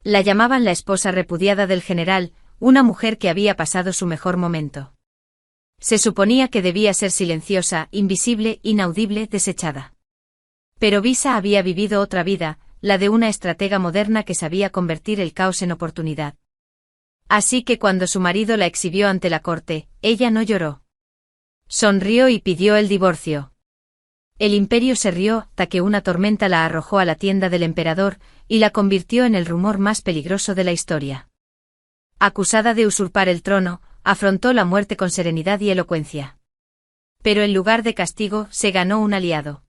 La llamaban la esposa repudiada del general, una mujer que había pasado su mejor momento. Se suponía que debía ser silenciosa, invisible, inaudible, desechada. Pero Visa había vivido otra vida, la de una estratega moderna que sabía convertir el caos en oportunidad. Así que cuando su marido la exhibió ante la corte, ella no lloró. Sonrió y pidió el divorcio. El imperio se rió hasta que una tormenta la arrojó a la tienda del emperador y la convirtió en el rumor más peligroso de la historia. Acusada de usurpar el trono, afrontó la muerte con serenidad y elocuencia. Pero en lugar de castigo, se ganó un aliado.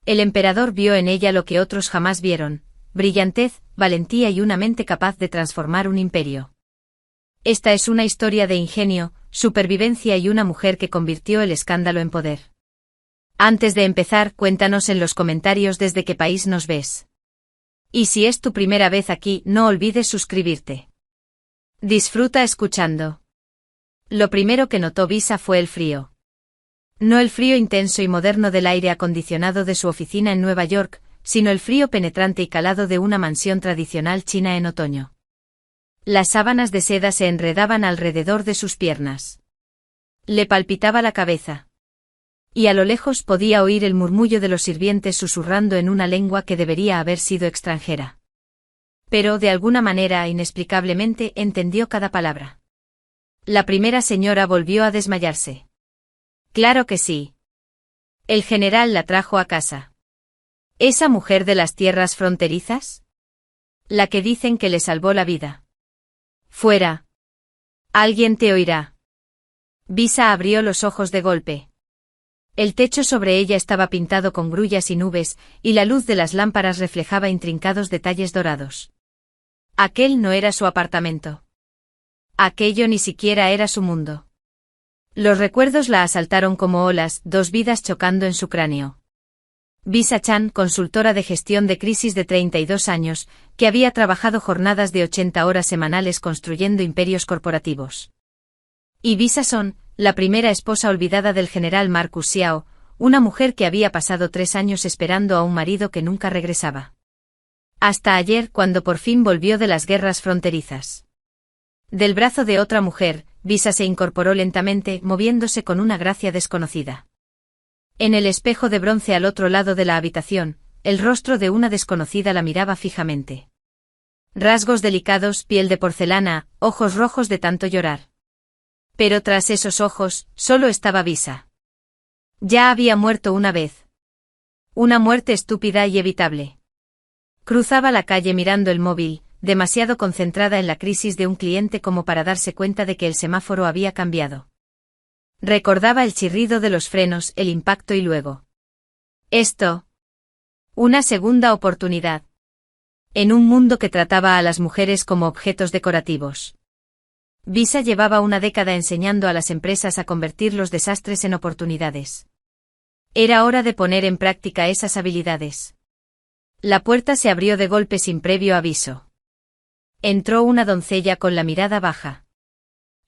El emperador vio en ella lo que otros jamás vieron: brillantez, valentía y una mente capaz de transformar un imperio. Esta es una historia de ingenio, supervivencia y una mujer que convirtió el escándalo en poder. Antes de empezar, cuéntanos en los comentarios desde qué país nos ves. Y si es tu primera vez aquí, no olvides suscribirte. Disfruta escuchando. Lo primero que notó Visa fue el frío. No el frío intenso y moderno del aire acondicionado de su oficina en Nueva York, sino el frío penetrante y calado de una mansión tradicional china en otoño. Las sábanas de seda se enredaban alrededor de sus piernas. Le palpitaba la cabeza. Y a lo lejos podía oír el murmullo de los sirvientes susurrando en una lengua que debería haber sido extranjera. Pero, de alguna manera, inexplicablemente, entendió cada palabra. La primera señora volvió a desmayarse. Claro que sí. El general la trajo a casa. ¿Esa mujer de las tierras fronterizas? La que dicen que le salvó la vida. Fuera. Alguien te oirá. Visa abrió los ojos de golpe. El techo sobre ella estaba pintado con grullas y nubes, y la luz de las lámparas reflejaba intrincados detalles dorados. Aquel no era su apartamento. Aquello ni siquiera era su mundo. Los recuerdos la asaltaron como olas, dos vidas chocando en su cráneo. Visa Chan, consultora de gestión de crisis de 32 años, que había trabajado jornadas de 80 horas semanales construyendo imperios corporativos. Y Visa Son, la primera esposa olvidada del general Marcus Xiao, una mujer que había pasado 3 años esperando a un marido que nunca regresaba. Hasta ayer, cuando por fin volvió de las guerras fronterizas. Del brazo de otra mujer, Visa se incorporó lentamente, moviéndose con una gracia desconocida. En el espejo de bronce al otro lado de la habitación, el rostro de una desconocida la miraba fijamente. Rasgos delicados, piel de porcelana, ojos rojos de tanto llorar. Pero tras esos ojos, solo estaba Visa. Ya había muerto una vez. Una muerte estúpida y evitable. Cruzaba la calle mirando el móvil, demasiado concentrada en la crisis de un cliente como para darse cuenta de que el semáforo había cambiado. Recordaba el chirrido de los frenos, el impacto y luego. Esto. Una segunda oportunidad. En un mundo que trataba a las mujeres como objetos decorativos. Visa llevaba una década enseñando a las empresas a convertir los desastres en oportunidades. Era hora de poner en práctica esas habilidades. La puerta se abrió de golpe sin previo aviso. Entró una doncella con la mirada baja.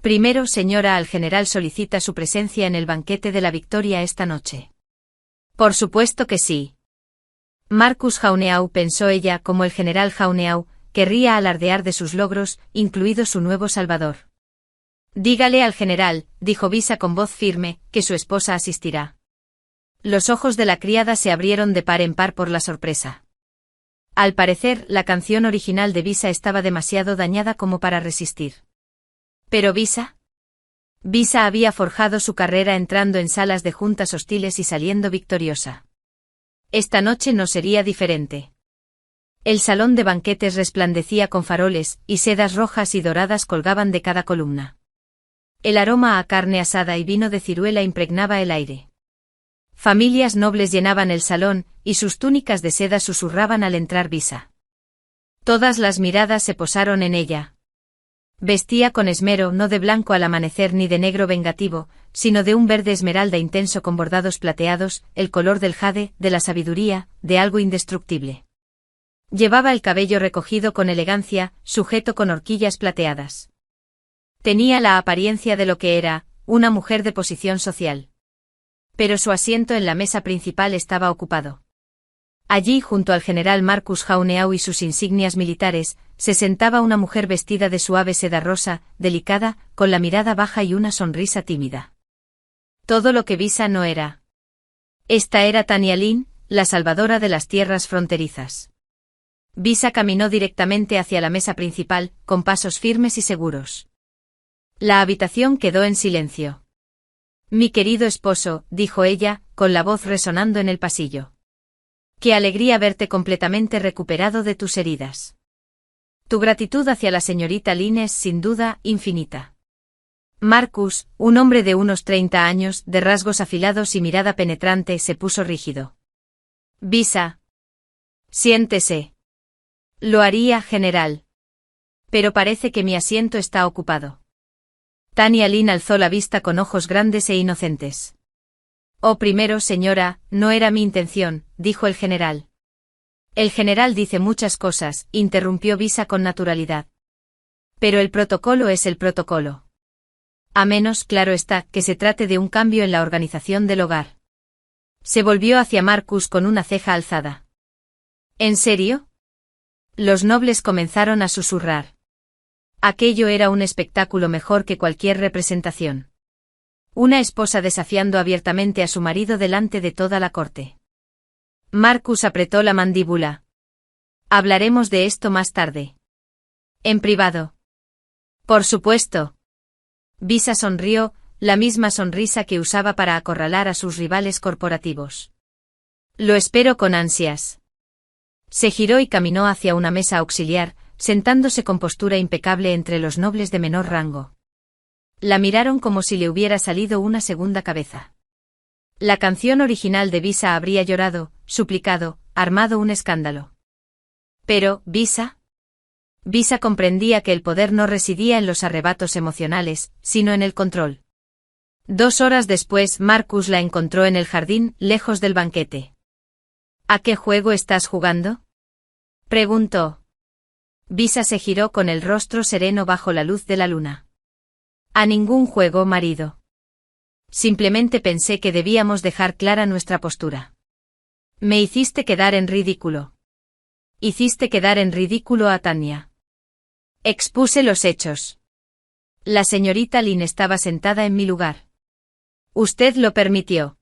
Primero, señora, al general solicita su presencia en el banquete de la victoria esta noche. Por supuesto que sí. Marcus Jauneau, pensó ella, como el general Jauneau, querría alardear de sus logros, incluido su nuevo salvador. Dígale al general, dijo Visa con voz firme, que su esposa asistirá. Los ojos de la criada se abrieron de par en par por la sorpresa. Al parecer, la canción original de Visa estaba demasiado dañada como para resistir. ¿Pero Visa? Visa había forjado su carrera entrando en salas de juntas hostiles y saliendo victoriosa. Esta noche no sería diferente. El salón de banquetes resplandecía con faroles, y sedas rojas y doradas colgaban de cada columna. El aroma a carne asada y vino de ciruela impregnaba el aire. Familias nobles llenaban el salón, y sus túnicas de seda susurraban al entrar Visa. Todas las miradas se posaron en ella. Vestía con esmero, no de blanco al amanecer ni de negro vengativo, sino de un verde esmeralda intenso con bordados plateados, el color del jade, de la sabiduría, de algo indestructible. Llevaba el cabello recogido con elegancia, sujeto con horquillas plateadas. Tenía la apariencia de lo que era, una mujer de posición social. Pero su asiento en la mesa principal estaba ocupado. Allí, junto al general Marcus Jauneau y sus insignias militares, se sentaba una mujer vestida de suave seda rosa, delicada, con la mirada baja y una sonrisa tímida. Todo lo que Visa no era. Esta era Tanya Lin, la salvadora de las tierras fronterizas. Visa caminó directamente hacia la mesa principal, con pasos firmes y seguros. La habitación quedó en silencio. «Mi querido esposo», dijo ella, con la voz resonando en el pasillo. «Qué alegría verte completamente recuperado de tus heridas. Tu gratitud hacia la señorita Lin es, sin duda, infinita». Marcus, un hombre de unos 30 años, de rasgos afilados y mirada penetrante, se puso rígido. «Visa. Siéntese». «Lo haría, general. Pero parece que mi asiento está ocupado». Tanya Lin alzó la vista con ojos grandes e inocentes. «Oh, primero, señora, no era mi intención», dijo el general. «El general dice muchas cosas», interrumpió Visa con naturalidad. «Pero el protocolo es el protocolo. A menos, claro está, que se trate de un cambio en la organización del hogar». Se volvió hacia Marcus con una ceja alzada. «¿En serio?». Los nobles comenzaron a susurrar. Aquello era un espectáculo mejor que cualquier representación. Una esposa desafiando abiertamente a su marido delante de toda la corte. Marcus apretó la mandíbula. «Hablaremos de esto más tarde. En privado». «Por supuesto». Visa sonrió, la misma sonrisa que usaba para acorralar a sus rivales corporativos. «Lo espero con ansias». Se giró y caminó hacia una mesa auxiliar, sentándose con postura impecable entre los nobles de menor rango. La miraron como si le hubiera salido una segunda cabeza. La canción original de Visa habría llorado, suplicado, armado un escándalo. Pero, ¿Visa? Visa comprendía que el poder no residía en los arrebatos emocionales, sino en el control. 2 horas después, Marcus la encontró en el jardín, lejos del banquete. «¿A qué juego estás jugando?», preguntó. Visa se giró con el rostro sereno bajo la luz de la luna. «A ningún juego, marido. Simplemente pensé que debíamos dejar clara nuestra postura. Me hiciste quedar en ridículo. Hiciste quedar en ridículo a Tanya». Expuse los hechos. La señorita Lin estaba sentada en mi lugar. Usted lo permitió.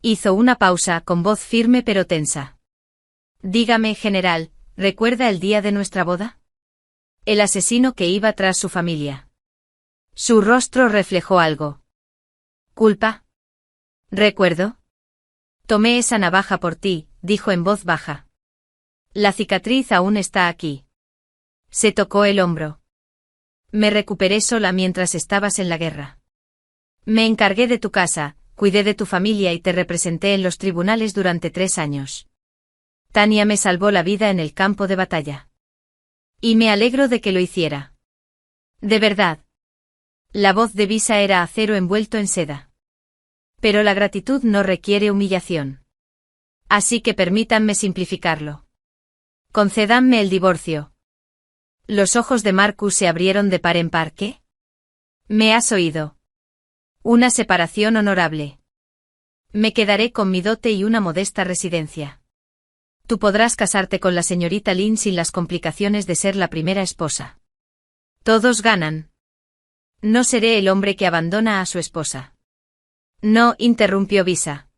Hizo una pausa, con voz firme pero tensa. «Dígame, general, ¿recuerda el día de nuestra boda? El asesino que iba tras su familia». Su rostro reflejó algo. «¿Culpa?». «Recuerdo. Tomé esa navaja por ti», dijo en voz baja. «La cicatriz aún está aquí». Se tocó el hombro. «Me recuperé sola mientras estabas en la guerra. Me encargué de tu casa, cuidé de tu familia y te representé en los tribunales durante 3 años. Tanya me salvó la vida en el campo de batalla. Y me alegro de que lo hiciera. De verdad». La voz de Visa era acero envuelto en seda. «Pero la gratitud no requiere humillación. Así que permítanme simplificarlo. Concédanme el divorcio». Los ojos de Marcus se abrieron de par en par. «¿Qué? ¿Me has oído? Una separación honorable. Me quedaré con mi dote y una modesta residencia. Tú podrás casarte con la señorita Lin sin las complicaciones de ser la primera esposa. Todos ganan. No seré el hombre que abandona a su esposa». «No», interrumpió Visa.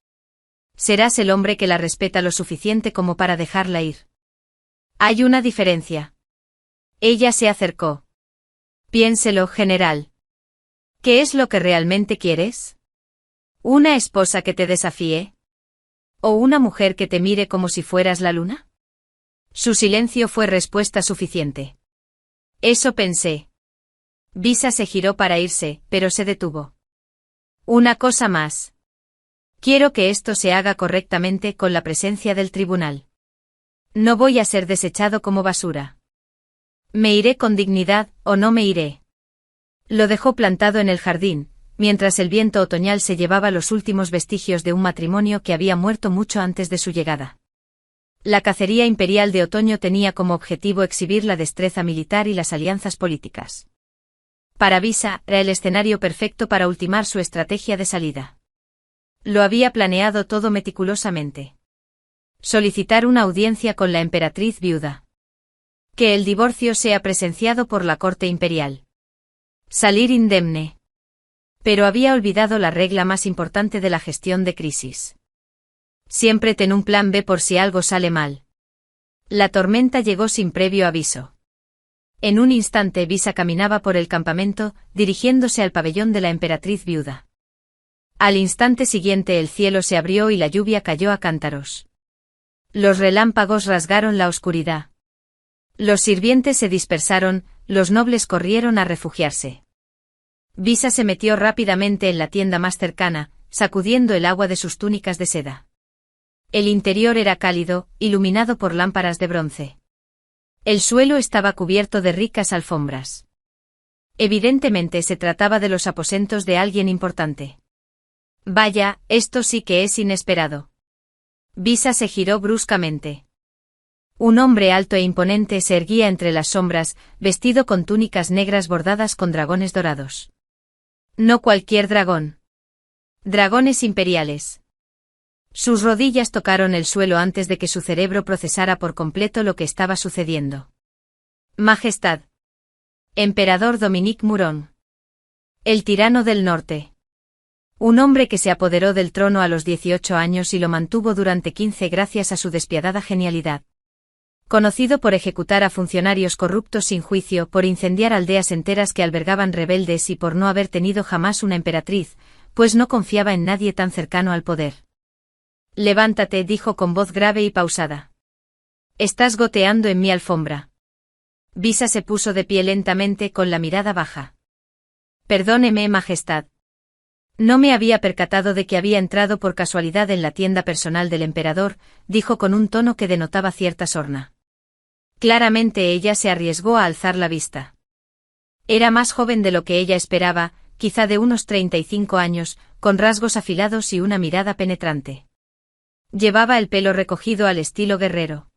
«Serás el hombre que la respeta lo suficiente como para dejarla ir». «Hay una diferencia». Ella se acercó. «Piénselo, general. ¿Qué es lo que realmente quieres? ¿Una esposa que te desafíe? ¿O una mujer que te mire como si fueras la luna?». Su silencio fue respuesta suficiente. «Eso pensé». Visa se giró para irse, pero se detuvo. «Una cosa más. Quiero que esto se haga correctamente con la presencia del tribunal. No voy a ser desechado como basura. Me iré con dignidad, o no me iré». Lo dejó plantado en el jardín, mientras el viento otoñal se llevaba los últimos vestigios de un matrimonio que había muerto mucho antes de su llegada. La cacería imperial de otoño tenía como objetivo exhibir la destreza militar y las alianzas políticas. Para Visa, era el escenario perfecto para ultimar su estrategia de salida. Lo había planeado todo meticulosamente. Solicitar una audiencia con la emperatriz viuda. Que el divorcio sea presenciado por la corte imperial. Salir indemne. Pero había olvidado la regla más importante de la gestión de crisis. Siempre ten un plan B por si algo sale mal. La tormenta llegó sin previo aviso. En un instante Visa caminaba por el campamento, dirigiéndose al pabellón de la emperatriz viuda. Al instante siguiente el cielo se abrió y la lluvia cayó a cántaros. Los relámpagos rasgaron la oscuridad. Los sirvientes se dispersaron, los nobles corrieron a refugiarse. Visa se metió rápidamente en la tienda más cercana, sacudiendo el agua de sus túnicas de seda. El interior era cálido, iluminado por lámparas de bronce. El suelo estaba cubierto de ricas alfombras. Evidentemente se trataba de los aposentos de alguien importante. Vaya, esto sí que es inesperado. Visa se giró bruscamente. Un hombre alto e imponente se erguía entre las sombras, vestido con túnicas negras bordadas con dragones dorados. No cualquier dragón. Dragones imperiales. Sus rodillas tocaron el suelo antes de que su cerebro procesara por completo lo que estaba sucediendo. Majestad. Emperador Dominique Muron. El tirano del norte. Un hombre que se apoderó del trono a los 18 años y lo mantuvo durante 15 gracias a su despiadada genialidad. Conocido por ejecutar a funcionarios corruptos sin juicio, por incendiar aldeas enteras que albergaban rebeldes y por no haber tenido jamás una emperatriz, pues no confiaba en nadie tan cercano al poder. Levántate, dijo con voz grave y pausada. Estás goteando en mi alfombra. Visa se puso de pie lentamente con la mirada baja. Perdóneme, Majestad. No me había percatado de que había entrado por casualidad en la tienda personal del emperador, dijo con un tono que denotaba cierta sorna. Claramente ella se arriesgó a alzar la vista. Era más joven de lo que ella esperaba, quizá de unos 35 años, con rasgos afilados y una mirada penetrante. Llevaba el pelo recogido al estilo guerrero.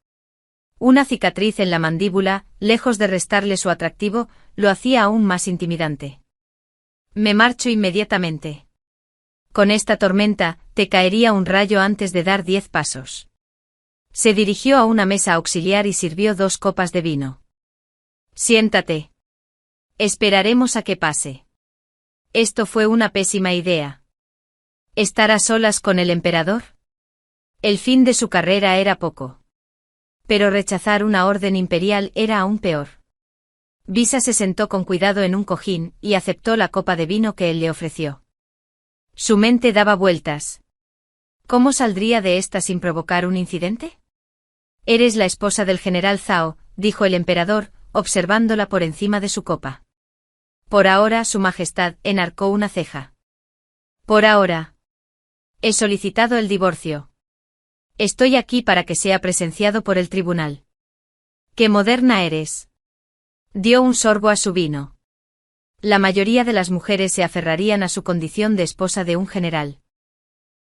Una cicatriz en la mandíbula, lejos de restarle su atractivo, lo hacía aún más intimidante. Me marcho inmediatamente. Con esta tormenta, te caería un rayo antes de dar 10 pasos. Se dirigió a una mesa auxiliar y sirvió 2 copas de vino. Siéntate. Esperaremos a que pase. Esto fue una pésima idea. ¿Estar a solas con el emperador? El fin de su carrera era poco. Pero rechazar una orden imperial era aún peor. Visa se sentó con cuidado en un cojín y aceptó la copa de vino que él le ofreció. Su mente daba vueltas. ¿Cómo saldría de esta sin provocar un incidente? Eres la esposa del general Zhao, dijo el emperador, observándola por encima de su copa. Por ahora, Su Majestad enarcó una ceja. Por ahora. He solicitado el divorcio. Estoy aquí para que sea presenciado por el tribunal. ¡Qué moderna eres! Dio un sorbo a su vino. La mayoría de las mujeres se aferrarían a su condición de esposa de un general.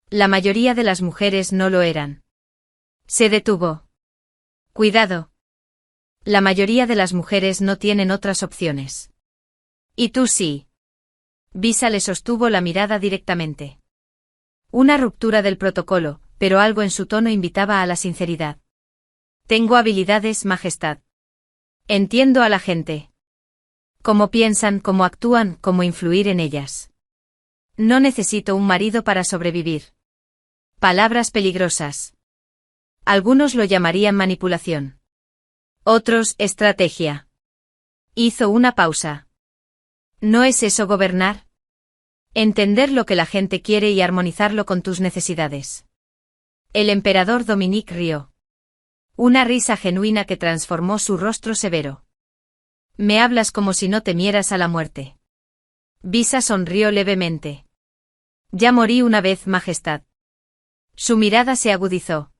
La mayoría de las mujeres no lo eran. Se detuvo. Cuidado. La mayoría de las mujeres no tienen otras opciones. Y tú sí. Visa le sostuvo la mirada directamente. Una ruptura del protocolo, pero algo en su tono invitaba a la sinceridad. Tengo habilidades, Majestad. Entiendo a la gente. Cómo piensan, cómo actúan, cómo influir en ellas. No necesito un marido para sobrevivir. Palabras peligrosas. Algunos lo llamarían manipulación. Otros, estrategia. Hizo una pausa. ¿No es eso gobernar? Entender lo que la gente quiere y armonizarlo con tus necesidades. El emperador Dominique rió. Una risa genuina que transformó su rostro severo. Me hablas como si no temieras a la muerte. Visa sonrió levemente. Ya morí una vez, Majestad. Su mirada se agudizó.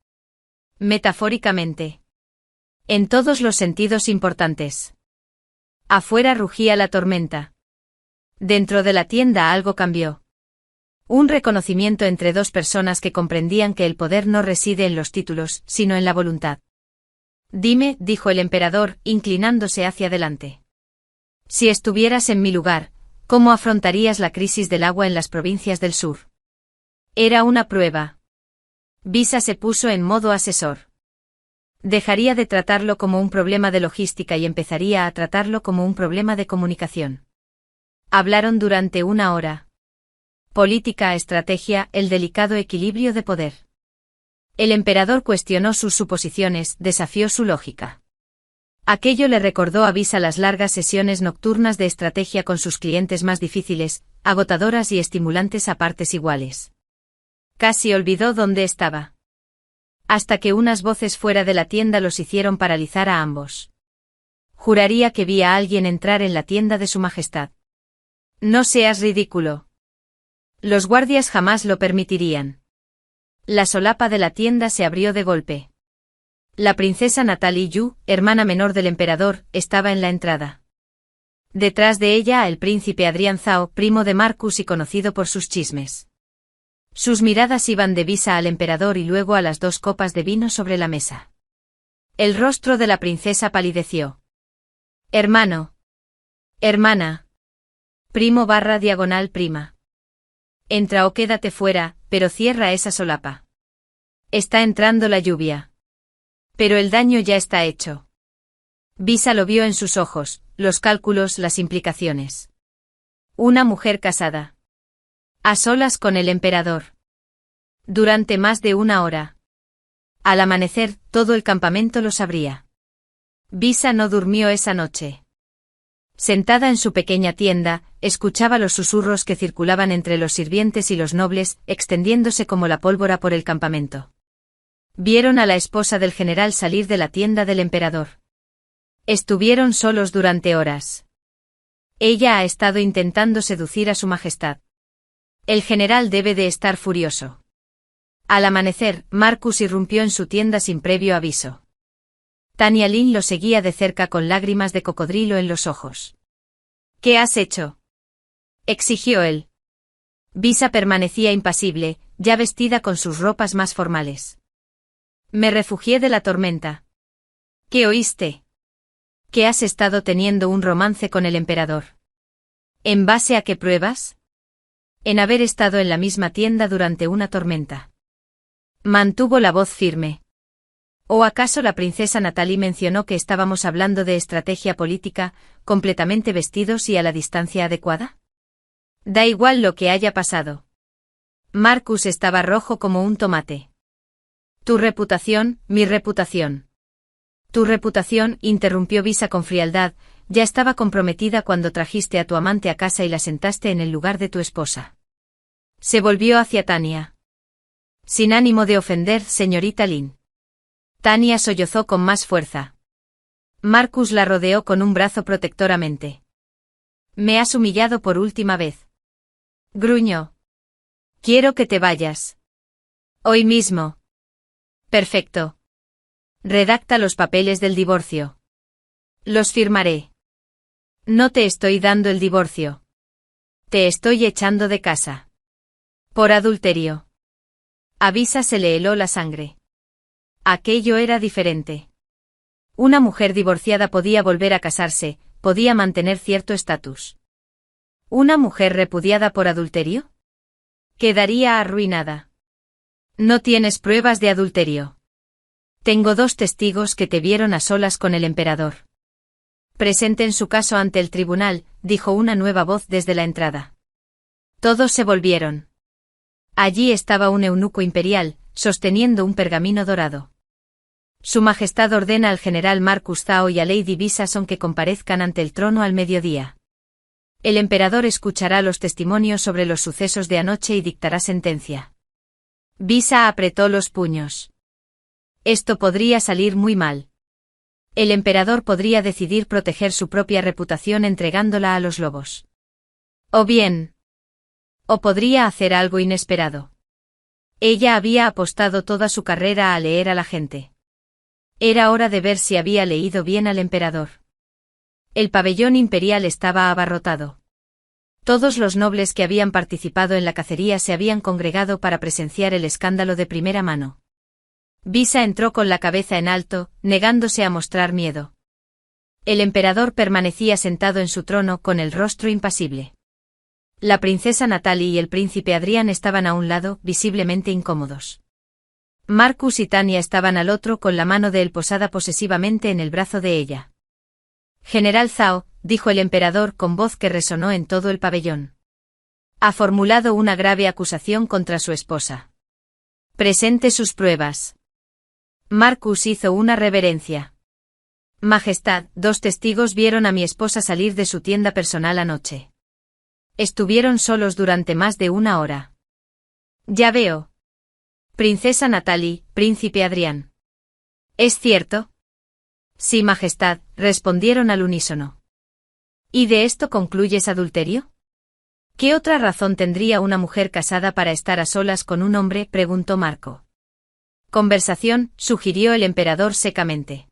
Metafóricamente. En todos los sentidos importantes. Afuera rugía la tormenta. Dentro de la tienda algo cambió. Un reconocimiento entre 2 personas que comprendían que el poder no reside en los títulos, sino en la voluntad. Dime, dijo el emperador, inclinándose hacia adelante. Si estuvieras en mi lugar, ¿cómo afrontarías la crisis del agua en las provincias del sur? Era una prueba. Visa se puso en modo asesor. Dejaría de tratarlo como un problema de logística y empezaría a tratarlo como un problema de comunicación. Hablaron durante 1 hora. Política, estrategia, el delicado equilibrio de poder. El emperador cuestionó sus suposiciones, desafió su lógica. Aquello le recordó a Visa las largas sesiones nocturnas de estrategia con sus clientes más difíciles, agotadoras y estimulantes a partes iguales. Casi olvidó dónde estaba. Hasta que unas voces fuera de la tienda los hicieron paralizar a ambos. Juraría que vi a alguien entrar en la tienda de su majestad. No seas ridículo. Los guardias jamás lo permitirían. La solapa de la tienda se abrió de golpe. La princesa Natalie Yu, hermana menor del emperador, estaba en la entrada. Detrás de ella el príncipe Adrián Zhao, primo de Marcus y conocido por sus chismes. Sus miradas iban de Visa al emperador y luego a las 2 copas de vino sobre la mesa. El rostro de la princesa palideció. Hermano. Hermana. Primo / diagonal prima. Entra o quédate fuera, pero cierra esa solapa. Está entrando la lluvia. Pero el daño ya está hecho. Visa lo vio en sus ojos, los cálculos, las implicaciones. Una mujer casada. A solas con el emperador. Durante más de 1 hora. Al amanecer, todo el campamento lo sabría. Visa no durmió esa noche. Sentada en su pequeña tienda, escuchaba los susurros que circulaban entre los sirvientes y los nobles, extendiéndose como la pólvora por el campamento. Vieron a la esposa del general salir de la tienda del emperador. Estuvieron solos durante horas. Ella ha estado intentando seducir a su majestad. El general debe de estar furioso. Al amanecer, Marcus irrumpió en su tienda sin previo aviso. Tanya Lin lo seguía de cerca con lágrimas de cocodrilo en los ojos. ¿Qué has hecho?, exigió él. Visa permanecía impasible, ya vestida con sus ropas más formales. Me refugié de la tormenta. ¿Qué oíste? Que has estado teniendo un romance con el emperador. ¿En base a qué pruebas? En haber estado en la misma tienda durante una tormenta. Mantuvo la voz firme. ¿O acaso la princesa Natalie mencionó que estábamos hablando de estrategia política, completamente vestidos y a la distancia adecuada? Da igual lo que haya pasado. Marcus estaba rojo como un tomate. Tu reputación, mi reputación. Tu reputación, interrumpió Visa con frialdad, ya estaba comprometida cuando trajiste a tu amante a casa y la sentaste en el lugar de tu esposa. Se volvió hacia Tanya. Sin ánimo de ofender, señorita Lin. Tanya sollozó con más fuerza. Marcus la rodeó con un brazo protectoramente. Me has humillado por última vez. Gruñó. Quiero que te vayas. Hoy mismo. Perfecto. Redacta los papeles del divorcio. Los firmaré. No te estoy dando el divorcio. Te estoy echando de casa. Por adulterio. A Visa se le heló la sangre. Aquello era diferente. Una mujer divorciada podía volver a casarse, podía mantener cierto estatus. ¿Una mujer repudiada por adulterio? Quedaría arruinada. No tienes pruebas de adulterio. Tengo 2 testigos que te vieron a solas con el emperador. Presenten su caso ante el tribunal, dijo una nueva voz desde la entrada. Todos se volvieron. Allí estaba un eunuco imperial, sosteniendo un pergamino dorado. Su Majestad ordena al general Marcus Zhao y a Lady Visason que comparezcan ante el trono al mediodía. El emperador escuchará los testimonios sobre los sucesos de anoche y dictará sentencia. Visa apretó los puños. Esto podría salir muy mal. El emperador podría decidir proteger su propia reputación entregándola a los lobos. O podría hacer algo inesperado. Ella había apostado toda su carrera a leer a la gente. Era hora de ver si había leído bien al emperador. El pabellón imperial estaba abarrotado. Todos los nobles que habían participado en la cacería se habían congregado para presenciar el escándalo de primera mano. Visa entró con la cabeza en alto, negándose a mostrar miedo. El emperador permanecía sentado en su trono con el rostro impasible. La princesa Natalie y el príncipe Adrián estaban a un lado, visiblemente incómodos. Marcus y Tania estaban al otro con la mano de él posada posesivamente en el brazo de ella. General Zhao, dijo el emperador con voz que resonó en todo el pabellón. Ha formulado una grave acusación contra su esposa. Presente sus pruebas. Marcus hizo una reverencia. Majestad, 2 testigos vieron a mi esposa salir de su tienda personal anoche. Estuvieron solos durante más de 1 hora. Ya veo. Princesa Natalie, príncipe Adrián. ¿Es cierto? Sí, Majestad, respondieron al unísono. ¿Y de esto concluyes adulterio? ¿Qué otra razón tendría una mujer casada para estar a solas con un hombre?, preguntó Marco. Conversación, sugirió el emperador secamente.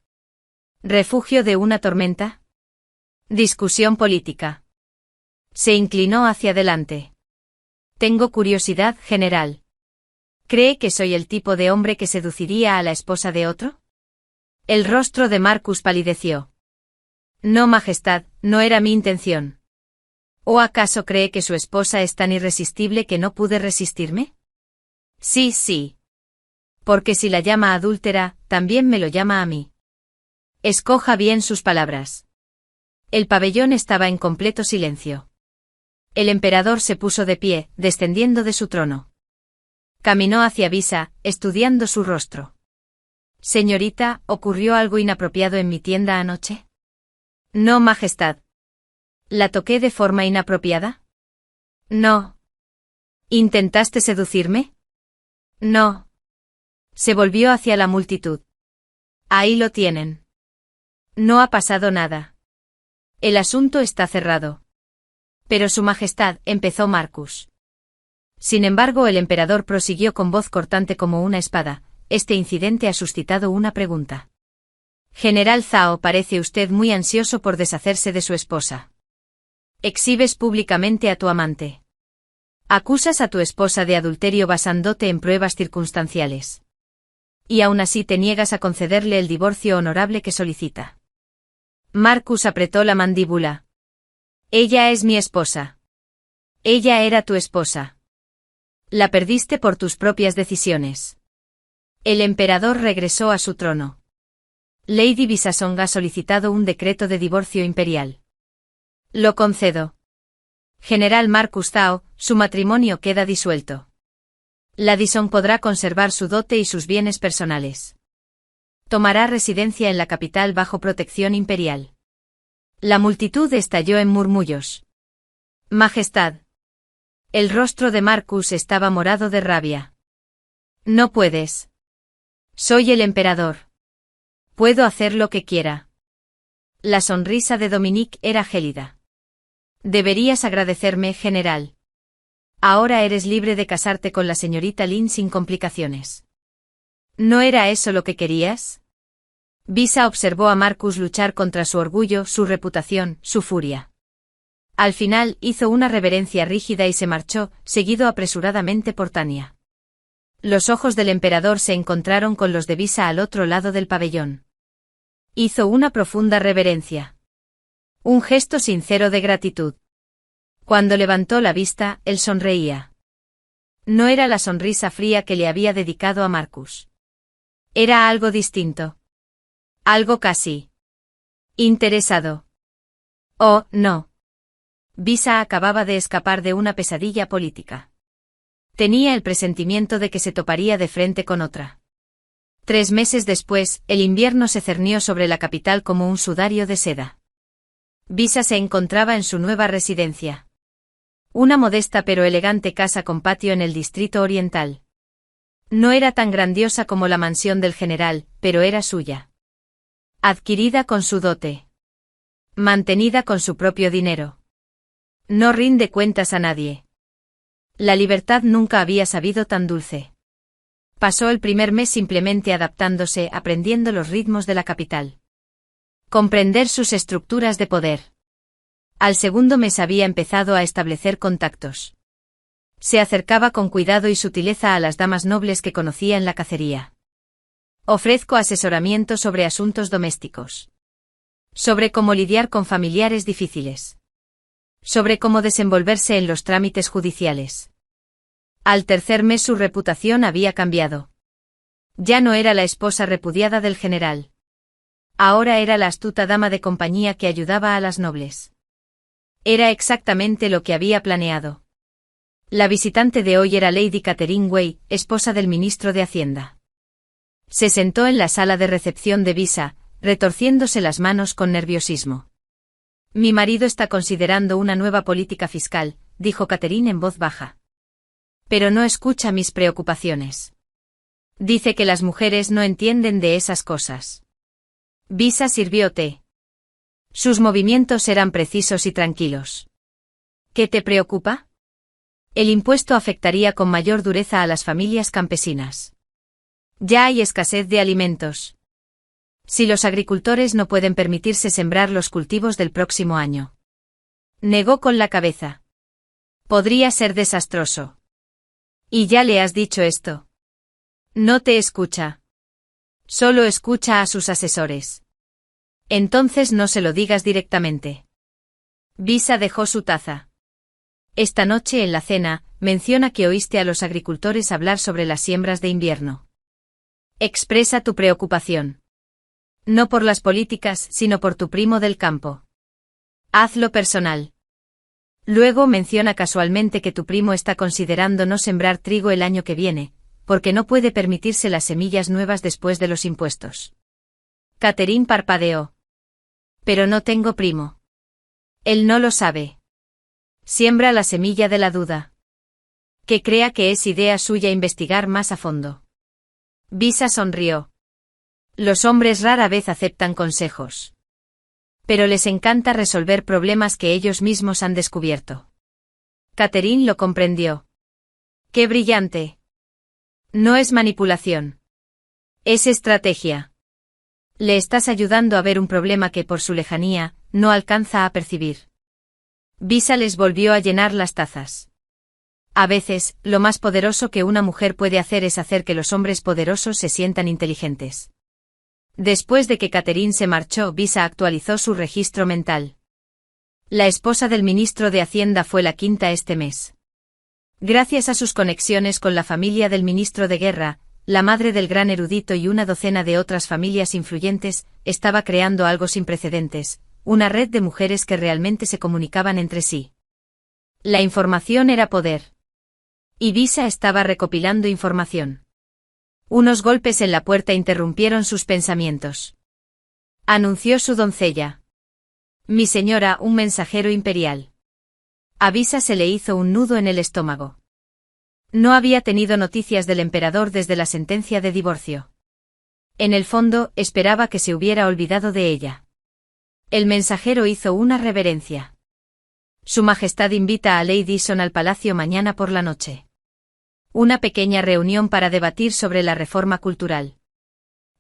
¿Refugio de una tormenta? Discusión política. Se inclinó hacia adelante. Tengo curiosidad, general. ¿Cree que soy el tipo de hombre que seduciría a la esposa de otro? El rostro de Marcus palideció. No, Majestad, no era mi intención. ¿O acaso cree que su esposa es tan irresistible que no pude resistirme? Sí, sí. Porque si la llama adúltera, también me lo llama a mí. Escoja bien sus palabras. El pabellón estaba en completo silencio. El emperador se puso de pie, descendiendo de su trono. Caminó hacia Visa, estudiando su rostro. Señorita, ¿ocurrió algo inapropiado en mi tienda anoche? No, Majestad. ¿La toqué de forma inapropiada? No. ¿Intentaste seducirme? No. Se volvió hacia la multitud. Ahí lo tienen. No ha pasado nada. El asunto está cerrado. Pero Su Majestad, empezó Marcus. Sin embargo, el emperador prosiguió con voz cortante como una espada. Este incidente ha suscitado una pregunta. General Zhao, parece usted muy ansioso por deshacerse de su esposa. Exhibes públicamente a tu amante. Acusas a tu esposa de adulterio basándote en pruebas circunstanciales. Y aún así te niegas a concederle el divorcio honorable que solicita. Marcus apretó la mandíbula. Ella es mi esposa. Ella era tu esposa. La perdiste por tus propias decisiones. El emperador regresó a su trono. Lady Visasong ha solicitado un decreto de divorcio imperial. Lo concedo. General Marcus Zhao, su matrimonio queda disuelto. La Disong podrá conservar su dote y sus bienes personales. Tomará residencia en la capital bajo protección imperial. La multitud estalló en murmullos. Majestad. El rostro de Marcus estaba morado de rabia. No puedes. Soy el emperador. Puedo hacer lo que quiera. La sonrisa de Dominique era gélida. Deberías agradecerme, general. Ahora eres libre de casarte con la señorita Lin sin complicaciones. ¿No era eso lo que querías? Visa observó a Marcus luchar contra su orgullo, su reputación, su furia. Al final hizo una reverencia rígida y se marchó, seguido apresuradamente por Tania. Los ojos del emperador se encontraron con los de Visa al otro lado del pabellón. Hizo una profunda reverencia. Un gesto sincero de gratitud. Cuando levantó la vista, él sonreía. No era la sonrisa fría que le había dedicado a Marcus. Era algo distinto. Algo casi interesado. Oh, no. Visa acababa de escapar de una pesadilla política. Tenía el presentimiento de que se toparía de frente con otra. 3 meses después, el invierno se cernió sobre la capital como un sudario de seda. Visa se encontraba en su nueva residencia. Una modesta pero elegante casa con patio en el distrito oriental. No era tan grandiosa como la mansión del general, pero era suya. Adquirida con su dote. Mantenida con su propio dinero. No rinde cuentas a nadie. La libertad nunca había sabido tan dulce. Pasó el primer mes simplemente adaptándose, aprendiendo los ritmos de la capital. Comprender sus estructuras de poder. Al segundo mes había empezado a establecer contactos. Se acercaba con cuidado y sutileza a las damas nobles que conocía en la cacería. Ofrezco asesoramiento sobre asuntos domésticos. Sobre cómo lidiar con familiares difíciles. Sobre cómo desenvolverse en los trámites judiciales. Al tercer mes su reputación había cambiado. Ya no era la esposa repudiada del general. Ahora era la astuta dama de compañía que ayudaba a las nobles. Era exactamente lo que había planeado. La visitante de hoy era Lady Catherine Way, esposa del ministro de Hacienda. Se sentó en la sala de recepción de Visa, retorciéndose las manos con nerviosismo. Mi marido está considerando una nueva política fiscal, dijo Catherine en voz baja. Pero no escucha mis preocupaciones. Dice que las mujeres no entienden de esas cosas. Visa sirvió té. Sus movimientos eran precisos y tranquilos. ¿Qué te preocupa? El impuesto afectaría con mayor dureza a las familias campesinas. Ya hay escasez de alimentos. Si los agricultores no pueden permitirse sembrar los cultivos del próximo año. Negó con la cabeza. Podría ser desastroso. ¿Y ya le has dicho esto? No te escucha. Solo escucha a sus asesores. Entonces no se lo digas directamente. Visa dejó su taza. Esta noche en la cena, menciona que oíste a los agricultores hablar sobre las siembras de invierno. Expresa tu preocupación. No por las políticas, sino por tu primo del campo. Hazlo personal. Luego menciona casualmente que tu primo está considerando no sembrar trigo el año que viene, porque no puede permitirse las semillas nuevas después de los impuestos. Catherine parpadeó. Pero no tengo primo. Él no lo sabe. Siembra la semilla de la duda. Que crea que es idea suya investigar más a fondo. Visa sonrió. Los hombres rara vez aceptan consejos. Pero les encanta resolver problemas que ellos mismos han descubierto. Catherine lo comprendió. ¡Qué brillante! No es manipulación. Es estrategia. Le estás ayudando a ver un problema que por su lejanía, no alcanza a percibir. Visa les volvió a llenar las tazas. A veces, lo más poderoso que una mujer puede hacer es hacer que los hombres poderosos se sientan inteligentes. Después de que Catherine se marchó, Visa actualizó su registro mental. La esposa del ministro de Hacienda fue la quinta este mes. Gracias a sus conexiones con la familia del ministro de Guerra, la madre del gran erudito y una docena de otras familias influyentes, estaba creando algo sin precedentes, una red de mujeres que realmente se comunicaban entre sí. La información era poder. Y Visa estaba recopilando información. Unos golpes en la puerta interrumpieron sus pensamientos. Anunció su doncella. Mi señora, un mensajero imperial. A Visa se le hizo un nudo en el estómago. No había tenido noticias del emperador desde la sentencia de divorcio. En el fondo, esperaba que se hubiera olvidado de ella. El mensajero hizo una reverencia. Su Majestad invita a Lady Son al palacio mañana por la noche. Una pequeña reunión para debatir sobre la reforma cultural.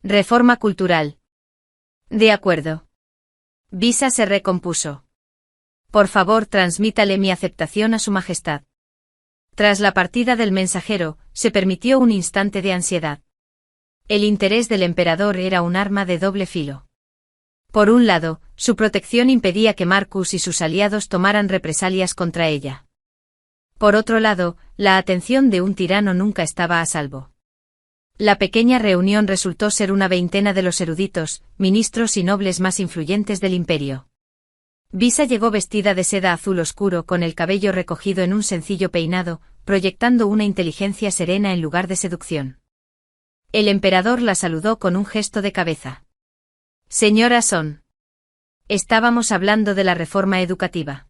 Reforma cultural. De acuerdo. Visa se recompuso. Por favor, transmítale mi aceptación a su Majestad. Tras la partida del mensajero, se permitió un instante de ansiedad. El interés del emperador era un arma de doble filo. Por un lado, su protección impedía que Marcus y sus aliados tomaran represalias contra ella. Por otro lado, la atención de un tirano nunca estaba a salvo. La pequeña reunión resultó ser una veintena de los eruditos, ministros y nobles más influyentes del imperio. Visa llegó vestida de seda azul oscuro con el cabello recogido en un sencillo peinado, proyectando una inteligencia serena en lugar de seducción. El emperador la saludó con un gesto de cabeza. Señora Son. Estábamos hablando de la reforma educativa.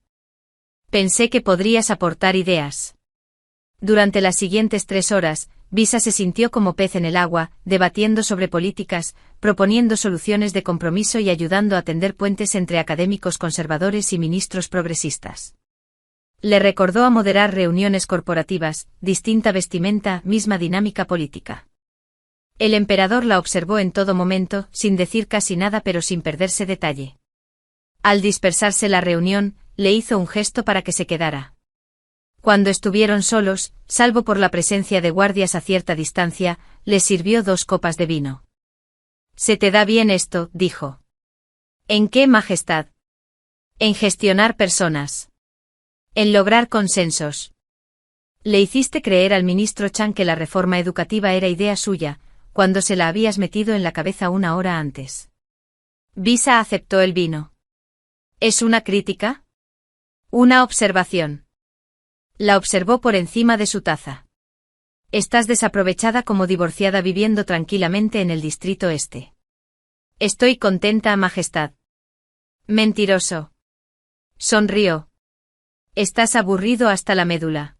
Pensé que podrías aportar ideas. Durante las siguientes 3 horas, Visa se sintió como pez en el agua, debatiendo sobre políticas, proponiendo soluciones de compromiso y ayudando a tender puentes entre académicos conservadores y ministros progresistas. Le recordó a moderar reuniones corporativas, distinta vestimenta, misma dinámica política. El emperador la observó en todo momento, sin decir casi nada pero sin perderse detalle. Al dispersarse la reunión, le hizo un gesto para que se quedara. Cuando estuvieron solos, salvo por la presencia de guardias a cierta distancia, les sirvió 2 copas de vino. «Se te da bien esto», dijo. «¿En qué, Majestad?» «En gestionar personas. En lograr consensos. Le hiciste creer al ministro Chan que la reforma educativa era idea suya, cuando se la habías metido en la cabeza una hora antes. Visa aceptó el vino. ¿Es una crítica? Una observación. La observó por encima de su taza. Estás desaprovechada como divorciada viviendo tranquilamente en el distrito este. Estoy contenta, Majestad. Mentiroso. Sonrió. Estás aburrido hasta la médula.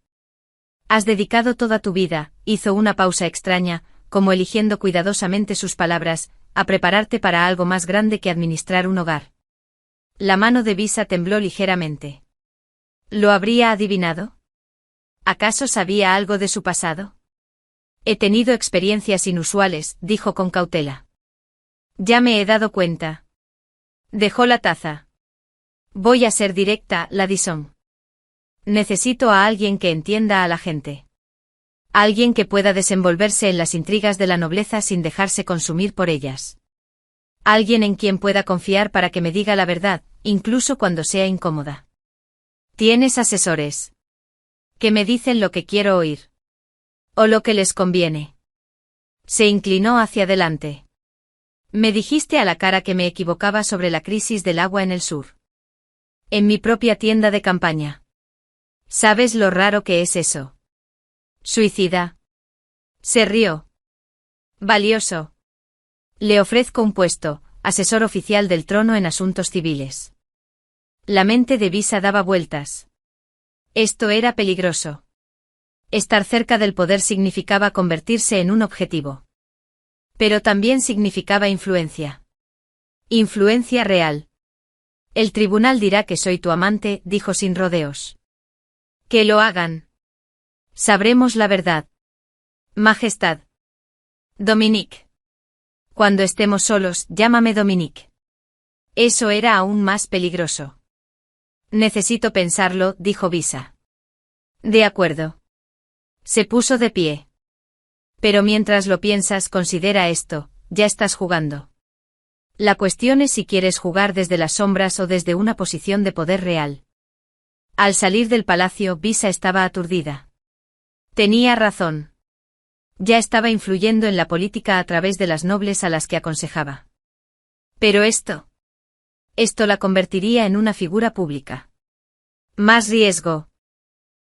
Has dedicado toda tu vida, hizo una pausa extraña, como eligiendo cuidadosamente sus palabras, a prepararte para algo más grande que administrar un hogar. La mano de Visa tembló ligeramente. ¿Lo habría adivinado? ¿Acaso sabía algo de su pasado? He tenido experiencias inusuales, dijo con cautela. Ya me he dado cuenta. Dejó la taza. Voy a ser directa, Ladison. Necesito a alguien que entienda a la gente. Alguien que pueda desenvolverse en las intrigas de la nobleza sin dejarse consumir por ellas. Alguien en quien pueda confiar para que me diga la verdad, incluso cuando sea incómoda. ¿Tienes asesores? Que me dicen lo que quiero oír. O lo que les conviene. Se inclinó hacia adelante. Me dijiste a la cara que me equivocaba sobre la crisis del agua en el sur. En mi propia tienda de campaña. ¿Sabes lo raro que es eso? Suicida. Se rió. Valioso. Le ofrezco un puesto, asesor oficial del trono en asuntos civiles. La mente de Visa daba vueltas. Esto era peligroso. Estar cerca del poder significaba convertirse en un objetivo. Pero también significaba influencia. Influencia real. El tribunal dirá que soy tu amante, dijo sin rodeos. Que lo hagan. Sabremos la verdad. Majestad. Dominique. Cuando estemos solos, llámame Dominique. Eso era aún más peligroso. Necesito pensarlo, dijo Visa. De acuerdo. Se puso de pie. Pero mientras lo piensas, considera esto, ya estás jugando. La cuestión es si quieres jugar desde las sombras o desde una posición de poder real. Al salir del palacio, Visa estaba aturdida. Tenía razón. Ya estaba influyendo en la política a través de las nobles a las que aconsejaba. Pero esto la convertiría en una figura pública. Más riesgo.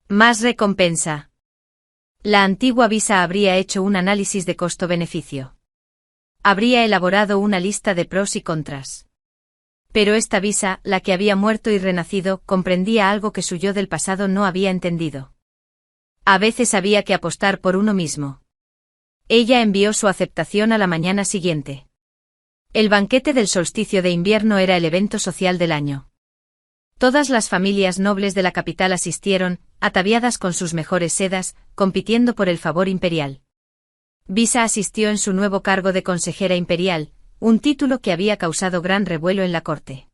Más recompensa. La antigua Visa habría hecho un análisis de costo-beneficio. Habría elaborado una lista de pros y contras. Pero esta Visa, la que había muerto y renacido, comprendía algo que su yo del pasado no había entendido. A veces había que apostar por uno mismo. Ella envió su aceptación a la mañana siguiente. El banquete del solsticio de invierno era el evento social del año. Todas las familias nobles de la capital asistieron, ataviadas con sus mejores sedas, compitiendo por el favor imperial. Visa asistió en su nuevo cargo de consejera imperial, un título que había causado gran revuelo en la corte.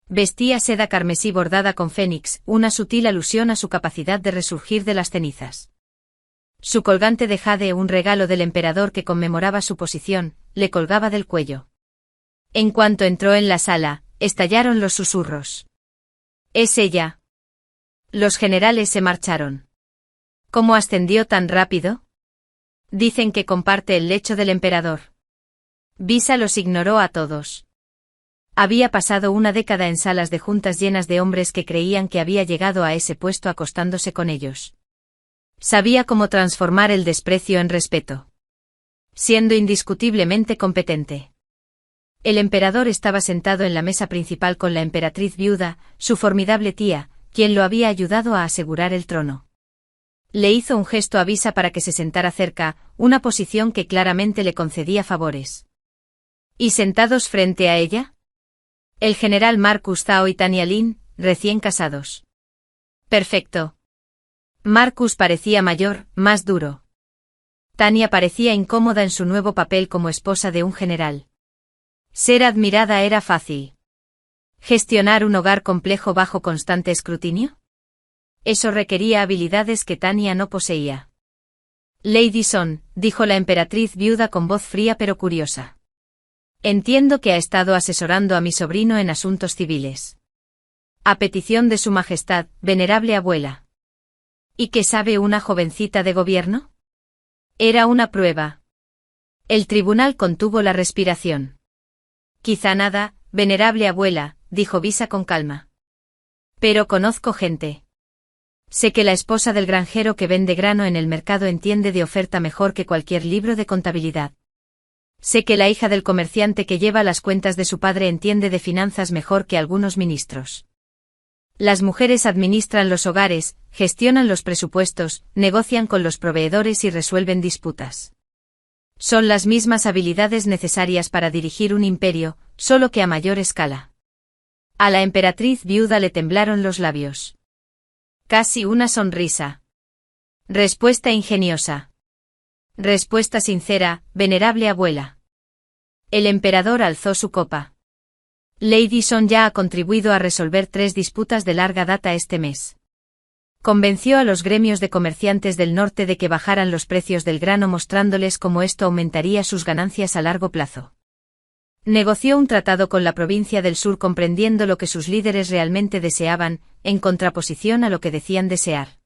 Vestía seda carmesí bordada con fénix, una sutil alusión a su capacidad de resurgir de las cenizas. Su colgante de jade, un regalo del emperador que conmemoraba su posición, le colgaba del cuello. En cuanto entró en la sala, estallaron los susurros. «¿Es ella?» Los generales se marcharon. ¿Cómo ascendió tan rápido? Dicen que comparte el lecho del emperador. Visa los ignoró a todos. Había pasado una década en salas de juntas llenas de hombres que creían que había llegado a ese puesto acostándose con ellos. Sabía cómo transformar el desprecio en respeto. Siendo indiscutiblemente competente. El emperador estaba sentado en la mesa principal con la emperatriz viuda, su formidable tía, quien lo había ayudado a asegurar el trono. Le hizo un gesto a Visa para que se sentara cerca, una posición que claramente le concedía favores. ¿Y sentados frente a ella? El general Marcus Zhao y Tanya Lin, recién casados. Perfecto. Marcus parecía mayor, más duro. Tanya parecía incómoda en su nuevo papel como esposa de un general. Ser admirada era fácil. ¿Gestionar un hogar complejo bajo constante escrutinio? Eso requería habilidades que Tanya no poseía. Lady Son, dijo la emperatriz viuda con voz fría pero curiosa. Entiendo que ha estado asesorando a mi sobrino en asuntos civiles. A petición de su majestad, venerable abuela. ¿Y qué sabe una jovencita de gobierno? Era una prueba. El tribunal contuvo la respiración. Quizá nada, venerable abuela, dijo Visa con calma. Pero conozco gente. Sé que la esposa del granjero que vende grano en el mercado entiende de oferta mejor que cualquier libro de contabilidad. Sé que la hija del comerciante que lleva las cuentas de su padre entiende de finanzas mejor que algunos ministros. Las mujeres administran los hogares, gestionan los presupuestos, negocian con los proveedores y resuelven disputas. Son las mismas habilidades necesarias para dirigir un imperio, solo que a mayor escala. A la emperatriz viuda le temblaron los labios. Casi una sonrisa. Respuesta ingeniosa. Respuesta sincera, venerable abuela. El emperador alzó su copa. Lady Son ya ha contribuido a resolver 3 disputas de larga data este mes. Convenció a los gremios de comerciantes del norte de que bajaran los precios del grano mostrándoles cómo esto aumentaría sus ganancias a largo plazo. Negoció un tratado con la provincia del sur comprendiendo lo que sus líderes realmente deseaban, en contraposición a lo que decían desear.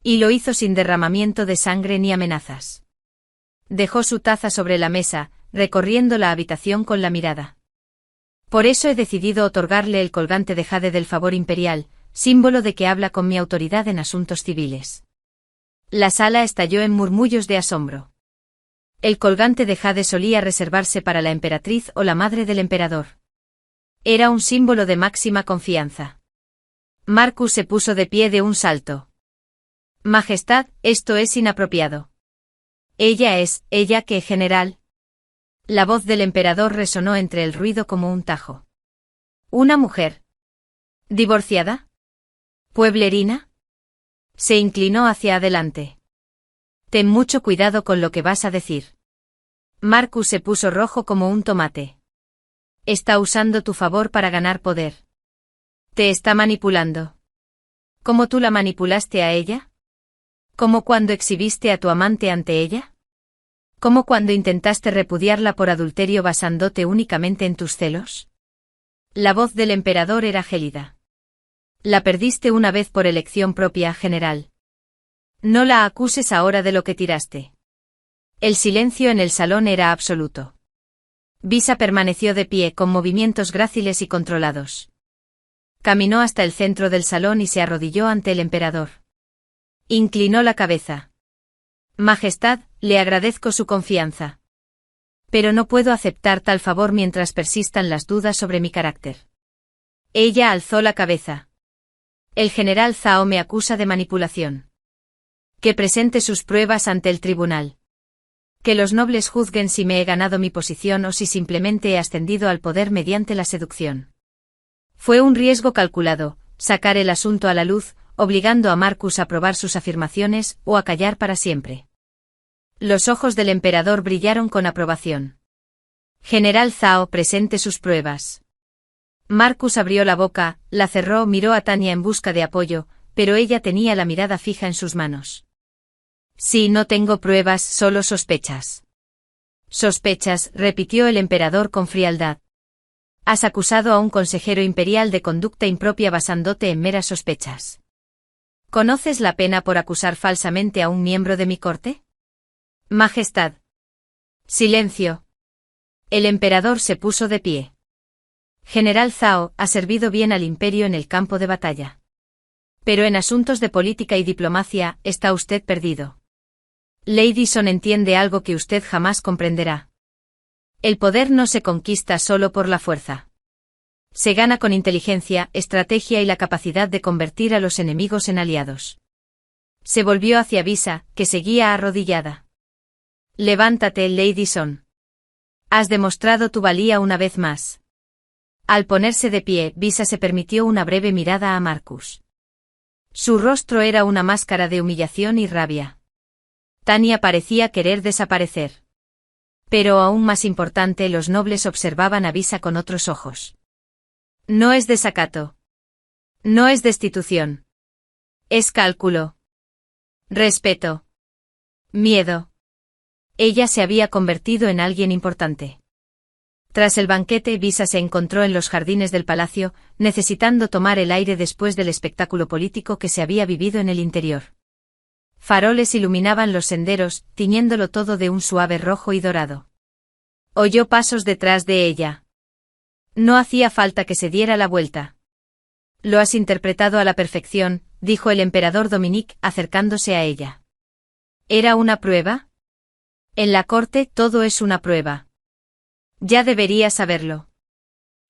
Y lo hizo sin derramamiento de sangre ni amenazas. Dejó su taza sobre la mesa, recorriendo la habitación con la mirada. Por eso he decidido otorgarle el colgante de jade del favor imperial, símbolo de que habla con mi autoridad en asuntos civiles. La sala estalló en murmullos de asombro. El colgante de jade solía reservarse para la emperatriz o la madre del emperador. Era un símbolo de máxima confianza. Marcus se puso de pie de un salto. Majestad, esto es inapropiado. Ella que general. La voz del emperador resonó entre el ruido como un tajo. ¿Una mujer? ¿Divorciada? ¿Pueblerina? Se inclinó hacia adelante. Ten mucho cuidado con lo que vas a decir. Marcus se puso rojo como un tomate. Está usando tu favor para ganar poder. Te está manipulando. ¿Cómo tú la manipulaste a ella? ¿Cómo cuando exhibiste a tu amante ante ella? ¿Cómo cuando intentaste repudiarla por adulterio basándote únicamente en tus celos? La voz del emperador era gélida. La perdiste una vez por elección propia, general. No la acuses ahora de lo que tiraste. El silencio en el salón era absoluto. Visa permaneció de pie con movimientos gráciles y controlados. Caminó hasta el centro del salón y se arrodilló ante el emperador. Inclinó la cabeza. Majestad, le agradezco su confianza. Pero no puedo aceptar tal favor mientras persistan las dudas sobre mi carácter. Ella alzó la cabeza. El general Zhao me acusa de manipulación. Que presente sus pruebas ante el tribunal. Que los nobles juzguen si me he ganado mi posición o si simplemente he ascendido al poder mediante la seducción. Fue un riesgo calculado, sacar el asunto a la luz, obligando a Marcus a probar sus afirmaciones o a callar para siempre. Los ojos del emperador brillaron con aprobación. General Zhao, presente sus pruebas. Marcus abrió la boca, la cerró, miró a Tanya en busca de apoyo, pero ella tenía la mirada fija en sus manos. Sí, no tengo pruebas, solo sospechas. Sospechas, repitió el emperador con frialdad. Has acusado a un consejero imperial de conducta impropia basándote en meras sospechas. ¿Conoces la pena por acusar falsamente a un miembro de mi corte? Majestad. Silencio. El emperador se puso de pie. General Zhao, ha servido bien al imperio en el campo de batalla. Pero en asuntos de política y diplomacia, está usted perdido. Lady Son entiende algo que usted jamás comprenderá. El poder no se conquista solo por la fuerza. Se gana con inteligencia, estrategia y la capacidad de convertir a los enemigos en aliados. Se volvió hacia Visa, que seguía arrodillada. Levántate, Lady Son. Has demostrado tu valía una vez más. Al ponerse de pie, Visa se permitió una breve mirada a Marcus. Su rostro era una máscara de humillación y rabia. Tanya parecía querer desaparecer. Pero aún más importante, los nobles observaban a Visa con otros ojos. No es desacato. No es destitución. Es cálculo. Respeto. Miedo. Ella se había convertido en alguien importante. Tras el banquete, Visa se encontró en los jardines del palacio, necesitando tomar el aire después del espectáculo político que se había vivido en el interior. Faroles iluminaban los senderos, tiñéndolo todo de un suave rojo y dorado. Oyó pasos detrás de ella. No hacía falta que se diera la vuelta. Lo has interpretado a la perfección, dijo el emperador Dominique, acercándose a ella. ¿Era una prueba? En la corte todo es una prueba. Ya debería saberlo.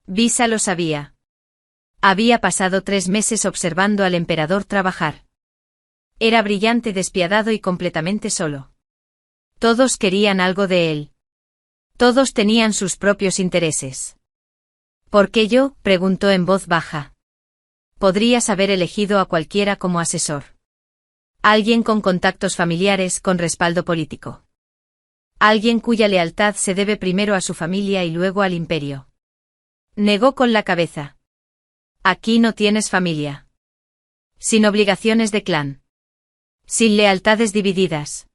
Visa lo sabía. Había pasado 3 meses observando al emperador trabajar. Era brillante, despiadado y completamente solo. Todos querían algo de él. Todos tenían sus propios intereses. ¿Por qué yo?, preguntó en voz baja. Podrías haber elegido a cualquiera como asesor. Alguien con contactos familiares, con respaldo político. Alguien cuya lealtad se debe primero a su familia y luego al imperio. Negó con la cabeza. Aquí no tienes familia. Sin obligaciones de clan. Sin lealtades divididas.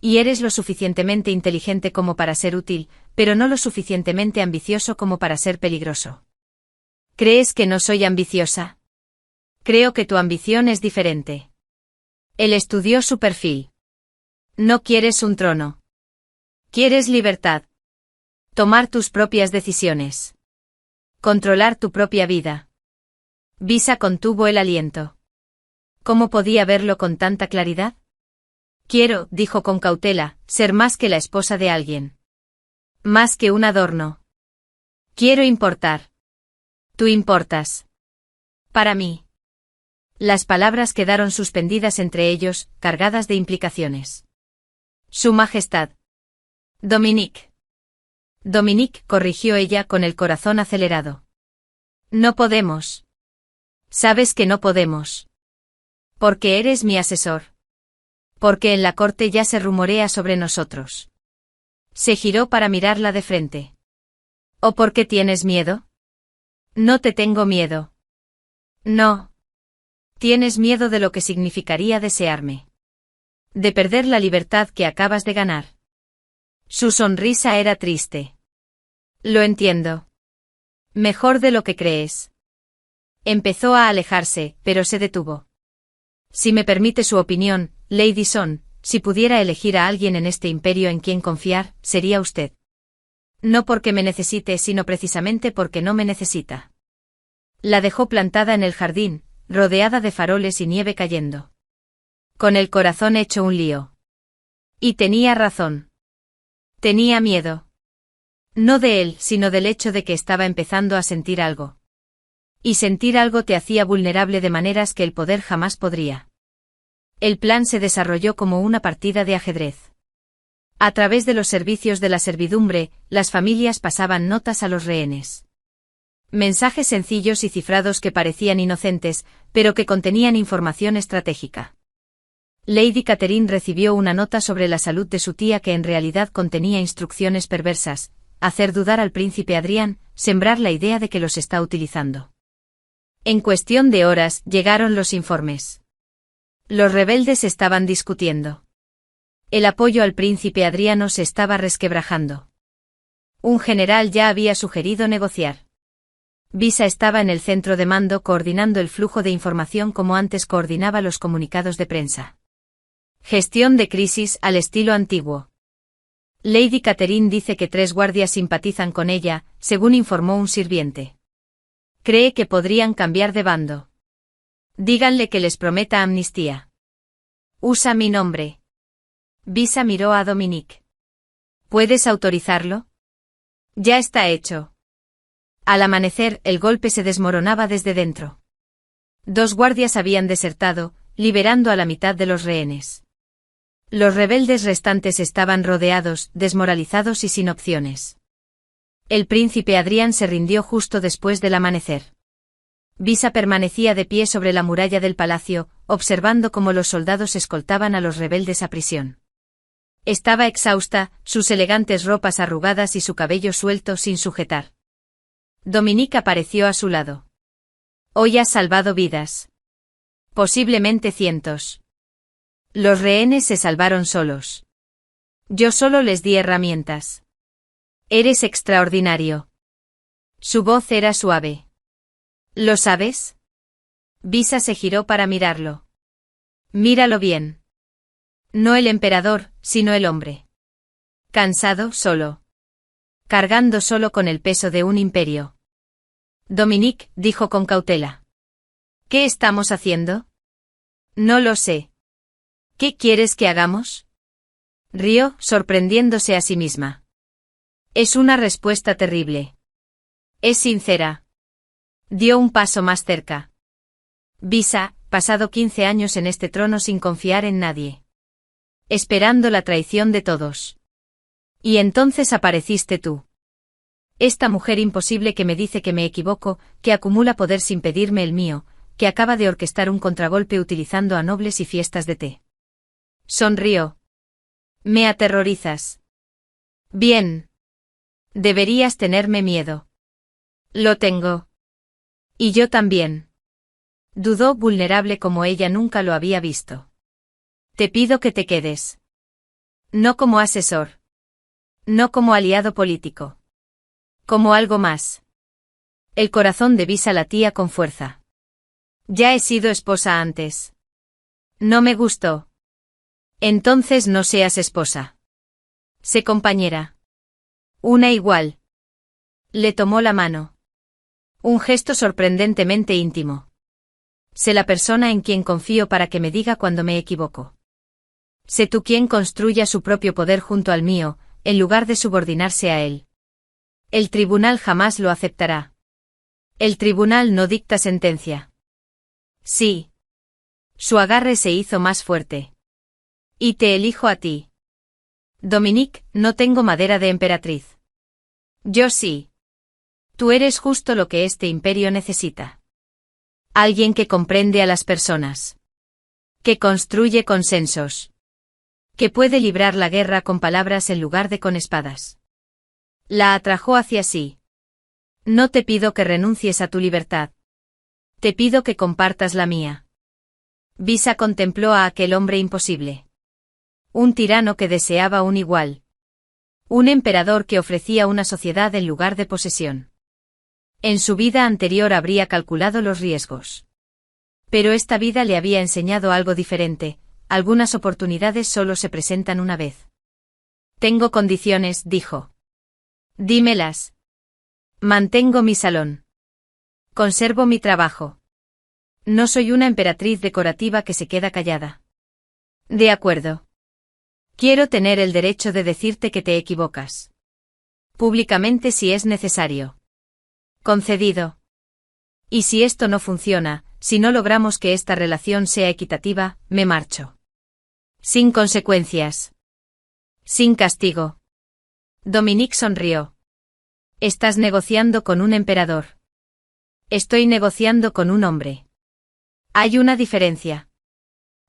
Y eres lo suficientemente inteligente como para ser útil, pero no lo suficientemente ambicioso como para ser peligroso. ¿Crees que no soy ambiciosa? Creo que tu ambición es diferente. Él estudió su perfil. No quieres un trono. Quieres libertad. Tomar tus propias decisiones. Controlar tu propia vida. Visa contuvo el aliento. ¿Cómo podía verlo con tanta claridad? Quiero, dijo con cautela, ser más que la esposa de alguien. Más que un adorno. Quiero importar. Tú importas. Para mí. Las palabras quedaron suspendidas entre ellos, cargadas de implicaciones. Su Majestad. Dominique. Dominique, corrigió ella con el corazón acelerado. No podemos. Sabes que no podemos. Porque eres mi asesor. Porque en la corte ya se rumorea sobre nosotros. Se giró para mirarla de frente. ¿O porque tienes miedo? No te tengo miedo. No. Tienes miedo de lo que significaría desearme. De perder la libertad que acabas de ganar. Su sonrisa era triste. Lo entiendo. Mejor de lo que crees. Empezó a alejarse, pero se detuvo. Si me permite su opinión, Lady Son, si pudiera elegir a alguien en este imperio en quien confiar, sería usted. No porque me necesite, sino precisamente porque no me necesita. La dejó plantada en el jardín, rodeada de faroles y nieve cayendo. Con el corazón hecho un lío. Y tenía razón. Tenía miedo. No de él, sino del hecho de que estaba empezando a sentir algo. Y sentir algo te hacía vulnerable de maneras que el poder jamás podría. El plan se desarrolló como una partida de ajedrez. A través de los servicios de la servidumbre, las familias pasaban notas a los rehenes. Mensajes sencillos y cifrados que parecían inocentes, pero que contenían información estratégica. Lady Catherine recibió una nota sobre la salud de su tía que en realidad contenía instrucciones perversas: hacer dudar al príncipe Adrián, sembrar la idea de que los está utilizando. En cuestión de horas, llegaron los informes. Los rebeldes estaban discutiendo. El apoyo al príncipe Adriano se estaba resquebrajando. Un general ya había sugerido negociar. Visa estaba en el centro de mando coordinando el flujo de información como antes coordinaba los comunicados de prensa. Gestión de crisis al estilo antiguo. Lady Catherine dice que 3 guardias simpatizan con ella, según informó un sirviente. Cree que podrían cambiar de bando. Díganle que les prometa amnistía. Usa mi nombre. Visa miró a Dominique. ¿Puedes autorizarlo? Ya está hecho. Al amanecer, el golpe se desmoronaba desde dentro. 2 guardias habían desertado, liberando a la mitad de los rehenes. Los rebeldes restantes estaban rodeados, desmoralizados y sin opciones. El príncipe Adrián se rindió justo después del amanecer. Visa permanecía de pie sobre la muralla del palacio, observando cómo los soldados escoltaban a los rebeldes a prisión. Estaba exhausta, sus elegantes ropas arrugadas y su cabello suelto sin sujetar. Dominique apareció a su lado. Hoy has salvado vidas. Posiblemente cientos. Los rehenes se salvaron solos. Yo solo les di herramientas. Eres extraordinario. Su voz era suave. ¿Lo sabes? Visa se giró para mirarlo. Míralo bien. No el emperador, sino el hombre. Cansado, solo. Cargando solo con el peso de un imperio. Dominique dijo con cautela. ¿Qué estamos haciendo? No lo sé. ¿Qué quieres que hagamos? Rió, sorprendiéndose a sí misma. Es una respuesta terrible. Es sincera. Dio un paso más cerca. Visa, pasado 15 años en este trono sin confiar en nadie. Esperando la traición de todos. Y entonces apareciste tú. Esta mujer imposible que me dice que me equivoco, que acumula poder sin pedirme el mío, que acaba de orquestar un contragolpe utilizando a nobles y fiestas de té. Sonrió. Me aterrorizas. Bien. Deberías tenerme miedo. Lo tengo. Y yo también. Dudó, vulnerable como ella nunca lo había visto. Te pido que te quedes. No como asesor. No como aliado político. Como algo más. El corazón de Visa latía con fuerza. Ya he sido esposa antes. No me gustó. Entonces no seas esposa. Sé compañera. Una igual. Le tomó la mano. Un gesto sorprendentemente íntimo. Sé la persona en quien confío para que me diga cuando me equivoco. Sé tú quien construya su propio poder junto al mío, en lugar de subordinarse a él. El tribunal jamás lo aceptará. El tribunal no dicta sentencia. Sí. Su agarre se hizo más fuerte. Y te elijo a ti. Dominique, no tengo madera de emperatriz. Yo sí. Tú eres justo lo que este imperio necesita. Alguien que comprende a las personas. Que construye consensos. Que puede librar la guerra con palabras en lugar de con espadas. La atrajo hacia sí. No te pido que renuncies a tu libertad. Te pido que compartas la mía. Visa contempló a aquel hombre imposible. Un tirano que deseaba un igual. Un emperador que ofrecía una sociedad en lugar de posesión. En su vida anterior habría calculado los riesgos. Pero esta vida le había enseñado algo diferente, algunas oportunidades solo se presentan una vez. Tengo condiciones, dijo. Dímelas. Mantengo mi salón. Conservo mi trabajo. No soy una emperatriz decorativa que se queda callada. De acuerdo. Quiero tener el derecho de decirte que te equivocas. Públicamente si es necesario. Concedido. Y si esto no funciona, si no logramos que esta relación sea equitativa, me marcho. Sin consecuencias. Sin castigo. Dominique sonrió. Estás negociando con un emperador. Estoy negociando con un hombre. Hay una diferencia.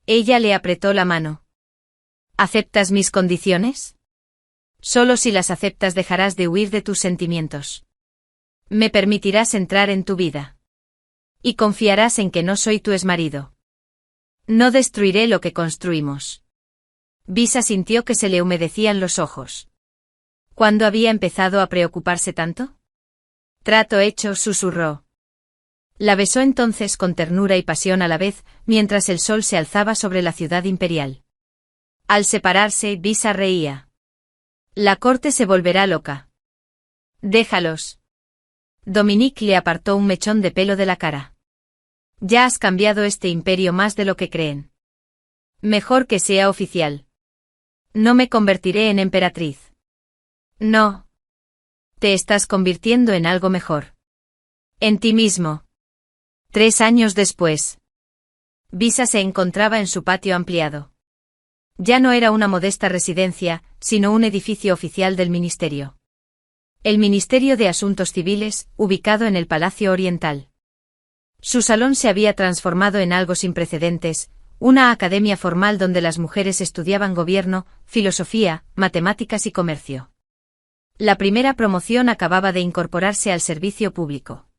Ella le apretó la mano. ¿Aceptas mis condiciones? Solo si las aceptas dejarás de huir de tus sentimientos. Me permitirás entrar en tu vida. Y confiarás en que no soy tu exmarido. No destruiré lo que construimos. Visa sintió que se le humedecían los ojos. ¿Cuándo había empezado a preocuparse tanto? Trato hecho, susurró. La besó entonces con ternura y pasión a la vez, mientras el sol se alzaba sobre la ciudad imperial. Al separarse, Visa reía. La corte se volverá loca. Déjalos. Dominique le apartó un mechón de pelo de la cara. Ya has cambiado este imperio más de lo que creen. Mejor que sea oficial. No me convertiré en emperatriz. No. Te estás convirtiendo en algo mejor. En ti mismo. 3 años después. Visa se encontraba en su patio ampliado. Ya no era una modesta residencia, sino un edificio oficial del ministerio. El Ministerio de Asuntos Civiles, ubicado en el Palacio Oriental. Su salón se había transformado en algo sin precedentes, una academia formal donde las mujeres estudiaban gobierno, filosofía, matemáticas y comercio. La primera promoción acababa de incorporarse al servicio público.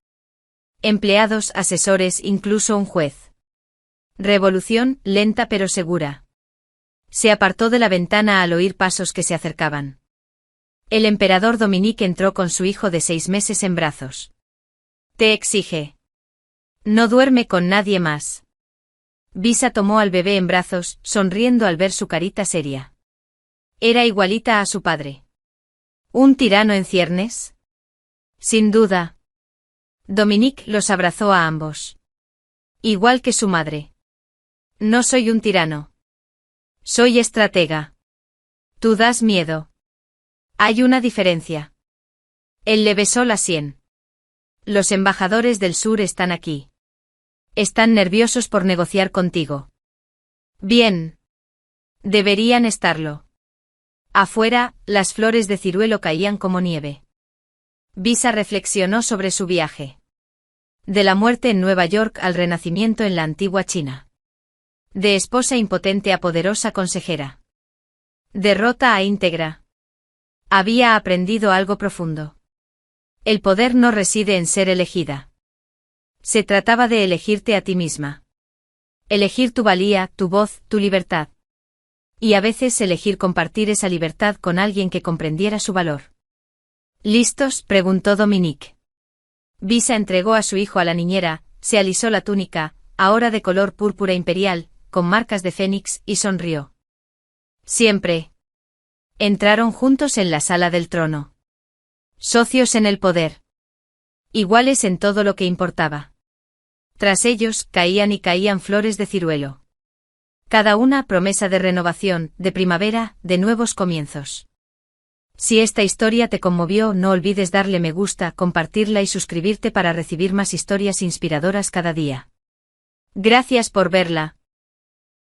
Empleados, asesores, incluso un juez. Revolución, lenta pero segura. Se apartó de la ventana al oír pasos que se acercaban. El emperador Dominique entró con su hijo de 6 meses en brazos. Te exige. No duerme con nadie más. Visa tomó al bebé en brazos, sonriendo al ver su carita seria. Era igualita a su padre. ¿Un tirano en ciernes? Sin duda. Dominique los abrazó a ambos. Igual que su madre. No soy un tirano. Soy estratega. Tú das miedo. Hay una diferencia. Él le besó la sien. Los embajadores del sur están aquí. Están nerviosos por negociar contigo. Bien. Deberían estarlo. Afuera, las flores de ciruelo caían como nieve. Visa reflexionó sobre su viaje. De la muerte en Nueva York al renacimiento en la antigua China. De esposa impotente a poderosa consejera. Derrota a íntegra. Había aprendido algo profundo. El poder no reside en ser elegida. Se trataba de elegirte a ti misma. Elegir tu valía, tu voz, tu libertad. Y a veces elegir compartir esa libertad con alguien que comprendiera su valor. ¿Listos?, preguntó Dominique. Visa entregó a su hijo a la niñera, se alisó la túnica, ahora de color púrpura imperial, con marcas de fénix, y sonrió. Siempre. Entraron juntos en la sala del trono. Socios en el poder. Iguales en todo lo que importaba. Tras ellos, caían y caían flores de ciruelo. Cada una promesa de renovación, de primavera, de nuevos comienzos. Si esta historia te conmovió, no olvides darle me gusta, compartirla y suscribirte para recibir más historias inspiradoras cada día. Gracias por verla.